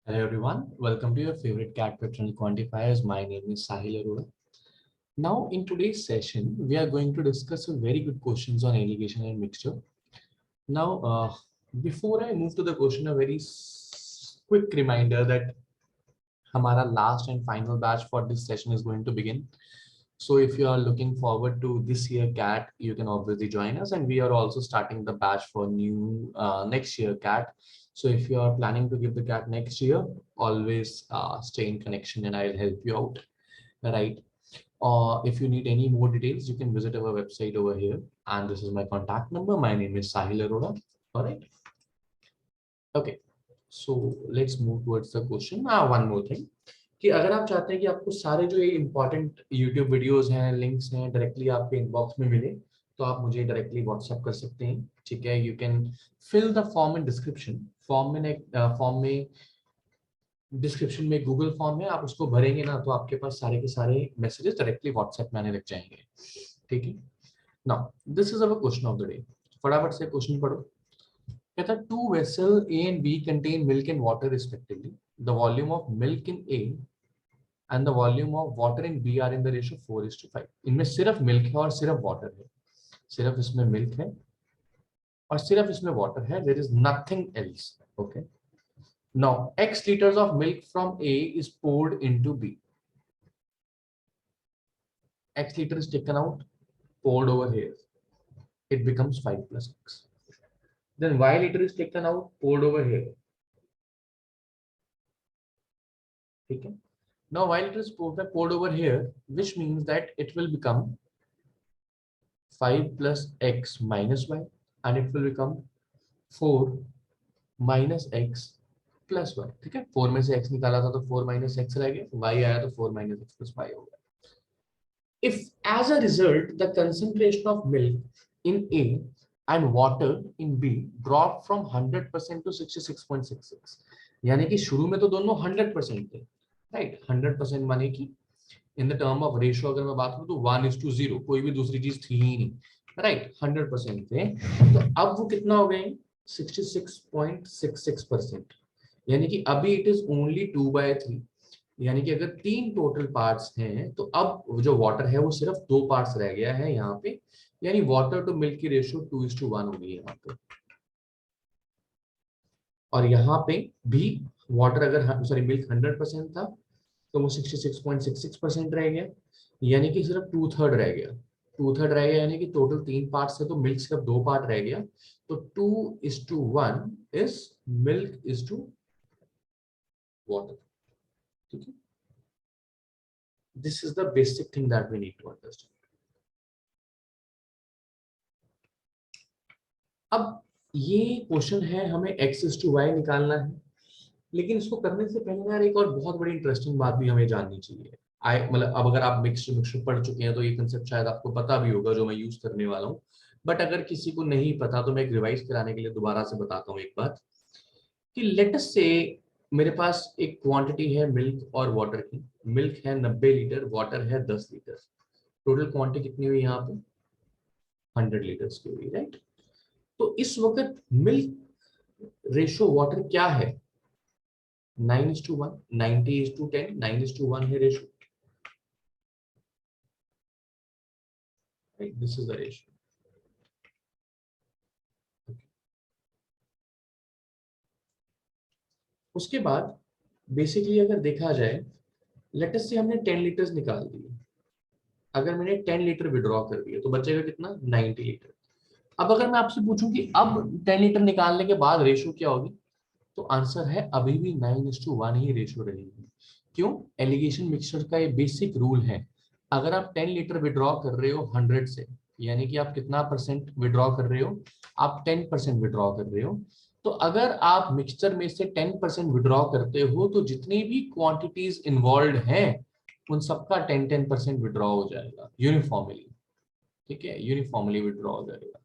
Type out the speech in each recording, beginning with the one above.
Hello everyone, welcome to your favorite CAT Paternal Quantifiers. My name is Sahil Arora. Now in today's session, we are going to discuss a very good questions on alligation and mixture. Now, before I move to the question, a very quick reminder that हमारा last and final batch for this session is going to begin. So if you are looking forward to this year CAT, you can obviously join us, and we are also starting the batch for new next year CAT. So if you are planning to give the CAT next year, always stay in connection and I'll help you out, right? Or if you need any more details, you can visit our website over here. And this is my contact number. My name is Sahil Arora. All right. Okay. So let's move towards the question. One more thing. कि अगर आप चाहते हैं कि आपको सारे जो ये इंपॉर्टेंट YouTube वीडियोस हैं, लिंक्स हैं, डायरेक्टली आपके इनबॉक्स में मिले, तो आप मुझे डायरेक्टली व्हाट्सएप कर सकते हैं. ठीक है, you can fill the form in description. Form में डिस्क्रिप्शन में गूगल फॉर्म है, आप उसको भरेंगे ना तो आपके पास सारे के सारे मैसेजेस डायरेक्टली व्हाट्सएप में आने लग जाएंगे. ठीक है. Now this is our question of the day. फटाफट से क्वेश्चन पढ़ो. कहता है two vessel A and B contain milk and water respectively. The volume of milk in A and the volume of water in B are in the ratio 4:5. इनमें सिर्फ milk है और सिर्फ वाटर है. सिर्फ इसमें मिल्क है और सिर्फ इसमें वाटर है. There is nothing else. Okay. Now X liters of milk from A is poured into B. X liter is taken out, poured over here. It becomes 5 plus X. Then Y liter is taken out, poured over here. Okay. Now Y liter is poured over here, which means that it will become 5 plus X minus Y, and it will become 4 minus X plus Y. ठीक है. 4 में से X निकाला था तो 4 minus X रह गया. Y आया तो 4 minus X plus Y हो गया. If as a result the concentration of milk in A and water in B drop from 100% to 66.66, यानी कि शुरू में तो दोनों 100% थे, राइट. 100% माने कि in the term of ratio अगर मैं बात करूं तो 1:0, कोई भी दूसरी चीज थी ही नहीं, राइट. 100% थे. तो अब वो कितना हो गए? 66.66%. यानी कि अभी इट इज ओनली 2/3. यानी कि अगर 3 टोटल पार्ट्स हैं तो अब जो वाटर है वो सिर्फ 2 पार्ट्स रह गया है यहाँ पे. यानी वाटर टू मिल्क की रेशियो 2:1 हो गई है यहाँ पे. और यहाँ पे भी वाटर अगर सॉरी मिल्क 100% था तो वो 66.66% रह गया. यानी कि सिर्फ 2/3 रह गया. 2/3 रह गया यानी कि टोटल 3 पार्ट्स है तो मिल्क सिर्फ 2 पार्ट रह गया. तो 2:1 is milk is to water. ठीक है. This is the basic thing that we need to understand. अब ये क्वेश्चन है, हमें x/y निकालना है. लेकिन इसको करने से पहले यार एक और बहुत बड़ी इंटरेस्टिंग बात भी हमें जाननी चाहिए. मतलब अब अगर आप मिक्सचर पढ़ चुके हैं तो ये कंसेप्ट शायद आपको पता भी होगा जो मैं यूज करने वाला हूँ. बट अगर किसी को नहीं पता तो मैं एक रिवाइज कराने के लिए दोबारा से बताता हूँ एक बात. कि लेट अस से मेरे पास एक क्वांटिटी है मिल्क और वाटर की. मिल्क है 90 लीटर, वाटर है 10 लीटर. टोटल क्वांटिटी कितनी हुई यहाँ पे? 100 लीटर्स की हुई, राइट. तो इस वक्त मिल्क रेशियो वाटर क्या है? 9:1. 90:10. 9:1 है ratio. Right, this is the ratio. उसके बाद बेसिकली अगर देखा जाए, लेट अस से हमने 10 लीटर्स निकाल दिए. अगर मैंने 10 लीटर विड्रॉ कर दिया तो बचेगा कितना? 90 लीटर. अब अगर मैं आपसे पूछूं कि अब 10 लीटर निकालने के बाद रेशियो क्या होगी, तो आंसर है अभी भी 9:1 ही रेशियो रहेगी. क्यों? एलिगेशन मिक्सचर का ये बेसिक रूल है. अगर आप 10 लीटर विड्रॉ कर रहे हो 100 से, यानी कि आप कितना परसेंट विड्रॉ कर रहे हो? आप 10% विड्रॉ कर रहे हो. तो अगर आप मिक्सचर में से 10% विड्रॉ करते हो तो जितनी भी क्वांटिटीज इन्वॉल्व हैं उन सबका 10% विड्रॉ हो जाएगा यूनिफॉर्मली. ठीक है, यूनिफॉर्मली विड्रॉ हो जाएगा.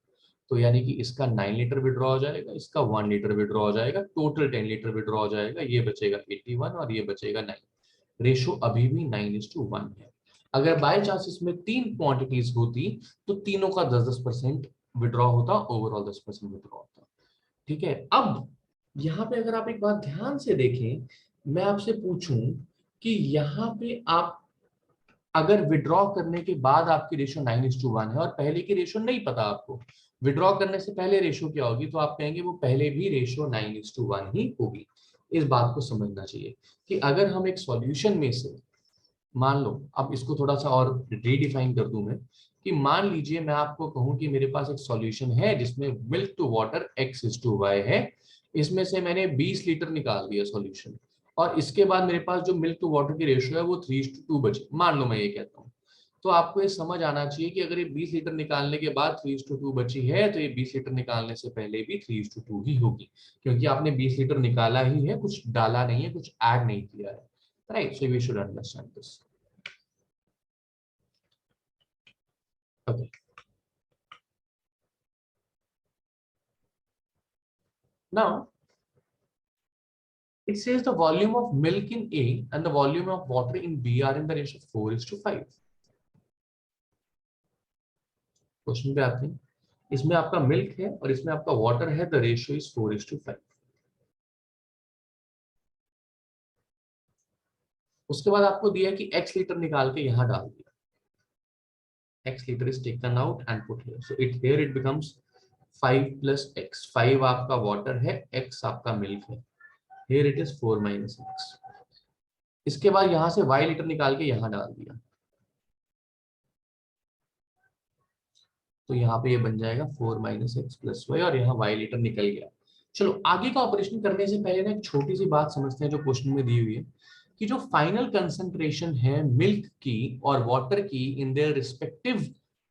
तो यानी कि इसका 9 लीटर विड्रॉ हो जाएगा, इसका 1 लीटर विड्रॉ हो जाएगा, टोटल 10 लीटर विड्रॉ हो जाएगा. ये बचेगा 81 और ये बचेगा 9. रेशो अभी भी 9:1 है. अगर बाय चांस इसमें 3 क्वांटिटीज होती तो तीनों का 10-10% विड्रॉ होता, ओवरऑल 10% विड्रॉ होता. ठीक है. अब यहाँ पे अगर आप एक बात ध्यान से देखें मैं आपसे पूछूं कि यहाँ पे आप अगर विड्रॉ करने के बाद आपकी रेशो 9:1 है और पहले की रेशो नहीं पता आपको, विड्रॉ करने से पहले रेशो क्या होगी, तो आप कहेंगे वो पहले भी रेशो 9:1 ही होगी। इस बात को समझना चाहिए कि अगर हम एक सॉल्यूशन में से मान लो, अब इसको थोड़ा सा और रीडिफाइन कर दूं मैं, कि मान लीजिए मैं आपको कहूं कि मेरे पास एक सॉल्यूशन है जिसमें मिल्क टू वाटर x:y है, इसमें से मैंने 20 लीटर निकाल दिया सॉल्यूशन, और इसके बाद मेरे पास जो मिल्क टू वाटर की रेशियो है वो 3:2 बची, मान लो मैं ये कहता हूँ। तो आपको ये समझ आना चाहिए कि अगर ये 20 लीटर निकालने के बाद 3:2 बची है, तो ये 20 लीटर निकालने से पहले भी 3:2 ही होगी, क्योंकि आपने 20 लीटर निकाला ही है, कुछ डाला नहीं है, कुछ ऐड नहीं किया है। Right, so we should understand this. Okay. Now, it says the volume of milk in A and the volume of water in B are in the ratio of 4:5. Question पे आते हैं, इसमें आपका मिल्क है और इसमें आपका वाटर है, द रेशियो इज 4:5। उसके बाद आपको दिया है कि x लीटर निकाल के यहाँ डाल दिया, x litre is taken out and put here, so it here it becomes 5 + x। 5 आपका वाटर है, x आपका मिल्क है, हियर इट इज 4 - x। इसके बाद यहाँ से y लीटर निकाल के यहाँ डाल दिया, तो यहाँ पे ये बन जाएगा 4 - x + y, और यहाँ y लीटर निकल गया। चलो आगे का ऑपरेशन करने से पहले ना एक छोटी सी बात समझते हैं जो क्वेश्चन में दी हुई है, कि जो फाइनल कंसंट्रेशन है मिल्क की और वाटर की इन देयर रिस्पेक्टिव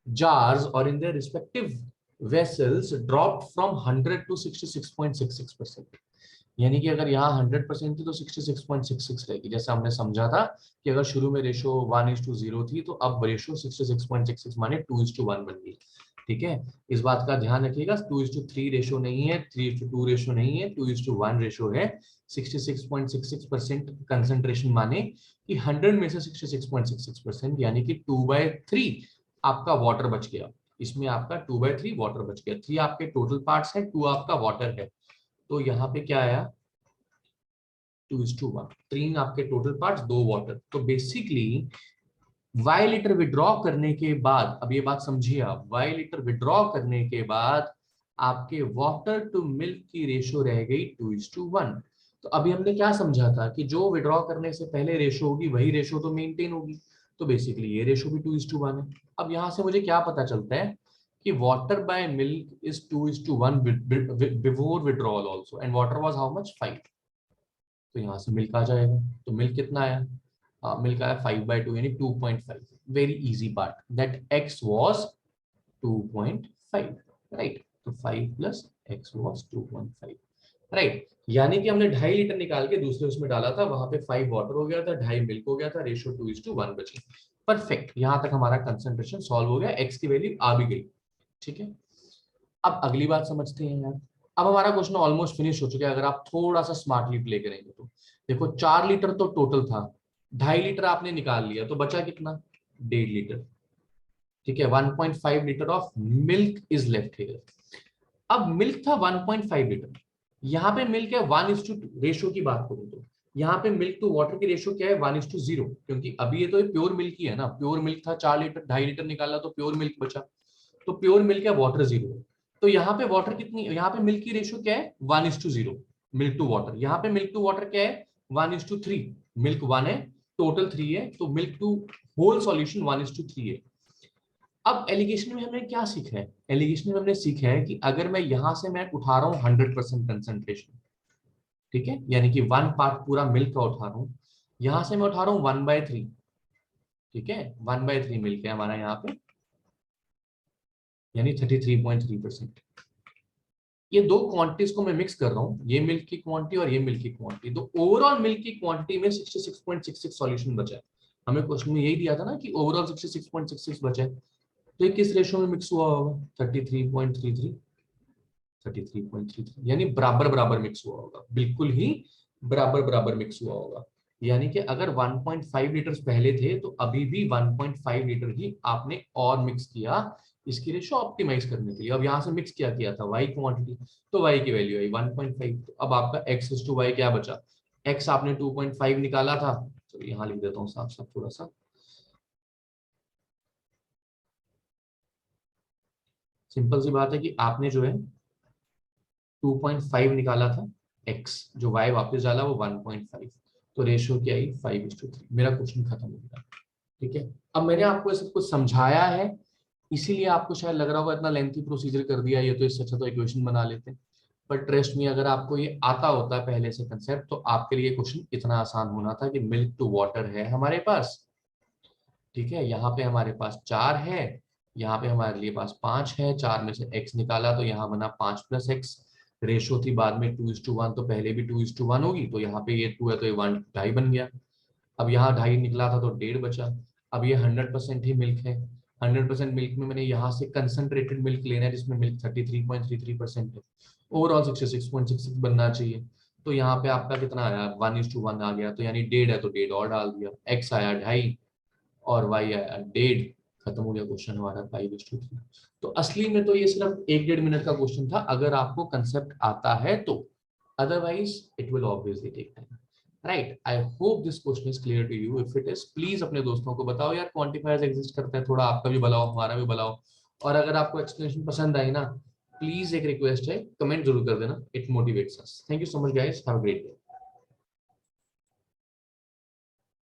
जार्स और in their respective vessels dropped from 100 to 66.66%। यानी कि अगर यहाँ 100% थी तो 66.66 रहेगी, जैसा हमने समझा था कि अगर शुरू में रेशो 1:0 थी तो अब रेशो 66.66 माने 2:1 बन गई। ठीक है, इस बात का ध्यान रखिएगा, 2:3 रेशो नहीं है, 3:2 रेशो नहीं है, 2:1 रेशो है। 66.66% कंसंट्रेशन माने कि 100 में से 66.66%, यानी कि 2/3 आपका वाटर बच गया। इसमें आपका 2/3 वाटर बच गया। 3 आपके टोटल पार्ट्स है, 2 आपका वाटर है, तो यहाँ पे क्या आया, 2:1। 3 आपके टोटल पार्ट्स, 2 वाटर। तो बेसिकली y लीटर विड्रॉ करने के बाद, अब ये बात समझिए आप, y लीटर विड्रॉ करने के बाद आपके वाटर टू मिल्क की रेशो रह गई 2:1। तो अभी हमने क्या समझा था कि जो विड्रॉ करने से पहले रेशो होगी वही रेशो तो मेंटेन होगी, तो बेसिकली ये रेशो भी 2:1 है। अब यहाँ से मुझे क्या पता चलता है कि water bye milk is 2:1 before withdrawal also, and water was how much, 5। तो यहाँ से मिल्क आ जाएगा, तो मिल्क कितना आया, मिल्क आया 5/2 यानी 2.5। Very easy part, that x was 2.5, right. तो 5 + x वाज 2.5, राइट। यानी कि हमने 2.5 लीटर निकाल के दूसरे उसमें डाला था, वहां पे 5 वाटर हो गया था, 2.5 मिल्क हो गया था, रेशियो 2:1 बची। परफेक्ट, यहां तक हमारा कंसंट्रेशन सॉल्व हो गया, x की वैल्यू आ भी गई। ठीक है, अब अगली बात समझते हैं यार। अब हमारा क्वेश्चन ऑलमोस्ट फिनिश हो चुका है, अगर आप थोड़ा सा स्मार्टली प्ले करेंगे तो। देखो 4 लीटर तो टोटल था, 2.5 लीटर आपने निकाल लिया, तो बचा कितना, 1.5 लीटर। ठीक है, 1.5 litre of milk is left here. अब मिल्क था 1.5 लीटर, यहाँ पे मिल्क है 1:2। रेशो की बात करूं तो यहाँ पे मिल्क टू वाटर की रेशो क्या है, 1:0, क्योंकि अभी ये तो प्योर मिल्क ही है ना। प्योर मिल्क था 4 लीटर, 2.5 लीटर निकाला तो प्योर मिल्क बचा, तो प्योर मिल्क है, वाटर 0 है। तो यहाँ पे वाटर कितनी, यहाँ पे मिल्क की रेशो क्या है, 1:0 मिल्क टू वाटर। यहाँ पे मिल्क टू वाटर क्या है, 1:3। मिल्क 1 है, टोटल 3 है, तो मिल्क टू होल सॉल्यूशन 1:3 है। अब एलिगेशन में हमने क्या सीखा है, एलिगेशन में हमने सीखा है कि अगर मैं यहां से मैं उठा रहा हूँ 100% कंसंट्रेशन, ठीक है, यानी कि 1 पार्ट पूरा मिल्क का उठा रहा हूँ, यहां से मैं उठा रहा हूँ 1/3। ठीक है, 1/3 मिल्क है हमारा यहाँ पे, यानी 33.3%। ये दो क्वांटिटीज को मैं मिक्स कर रहा हूँ, ये मिल्क की क्वांटिटी और ये मिल्क की क्वांटिटी, तो ओवरऑल मिल्क की क्वांटिटी में 66.66 सॉल्यूशन बचा है। हमें क्वेश्चन में यही दिया था ना कि ओवरऑल 66.66 बचा है, तो ये किस रेशो में मिक्स हुआ होगा, 33.33, 33.33, यानी बराबर बराबर मिक्स हुआ होगा, बिल्कुल ही बराबर बराबर मिक्स हुआ होगा। यानी कि अगर 1.5 लीटर पहले थे तो अभी भी 1.5 लीटर ही आपने और मिक्स किया, इसकी रेशो ऑप्टिमाइज करने के लिए। अब यहाँ से मिक्स क्या किया था, y क्वांटिटी, तो y की वैल्यू आई 1.5। तो अब आपका x to y क्या बचा, x आपने 2.5 निकाला था, चलो यहाँ लिख देता हूँ साफ साफ थोड़ा सा। सिंपल सी बात है कि आपने जो है 2.5 निकाला था, x जो y वापस डाला वो 1.5, तो रेशियो क्या आई 5:3। मेरा क्वेश्चन खत्म हो गया। ठीक है, अब मैंने आपको ये सब कुछ समझाया है, इसीलिए आपको शायद लग रहा होगा इतना लेंथी प्रोसीजर कर दिया, ये तो इससे अच्छा तो इक्वेशन बना लेते हैं। पर ट्रस्ट में अगर आपको ये आता होता है पहले से कंसेप्ट, तो आपके लिए क्वेश्चन इतना आसान होना था कि मिल्क टू वाटर है हमारे पास। ठीक है, यहाँ पे हमारे पास 4 है, यहाँ पे हमारे लिए पास 5 है, 4 में से x निकाला तो यहाँ बना 5+x। रेशो थी बाद में 2:1, तो पहले भी 2:1 होगी, तो यहाँ पे ये 2 है तो ये 1:2 बन गया। अब यहाँ 2.5 निकला था तो 1.5 बचा। अब ये 100% ही मिल्क है, 100% मिल्क में मैंने यहाँ से कंसंट्रेटेड मिल्क लेना है जिसमें मिल्क 33.33% है, ओवरऑल 66.66 बनना चाहिए। तो यहाँ पे आपका कितना आया, 1:1 आ गया, तो यानी 1.5 है तो 1.5 और डाल दिया, x आया 2.5 और y आया 1.5। खत्म हो गया क्वेश्चन हमारा 5:3। तो असली में तो ये सिर्फ 1-1.5 मिनट का क्वेश्चन था अगर आपको कंसेप्ट आता है तो, otherwise it will obviously take time. Right, I hope this question is clear to you. If it is, please अपने दोस्तों को बताओ यार क्वांटिफायर्स एग्जिस्ट करते हैं, थोड़ा आपका भी भला हो हमारा भी भला हो। और अगर आपको एक्सप्लेनेशन पसंद आई ना, प्लीज एक रिक्वेस्ट है, कमेंट जरूर कर देना, it motivates us. Thank you so much guys, have a great day.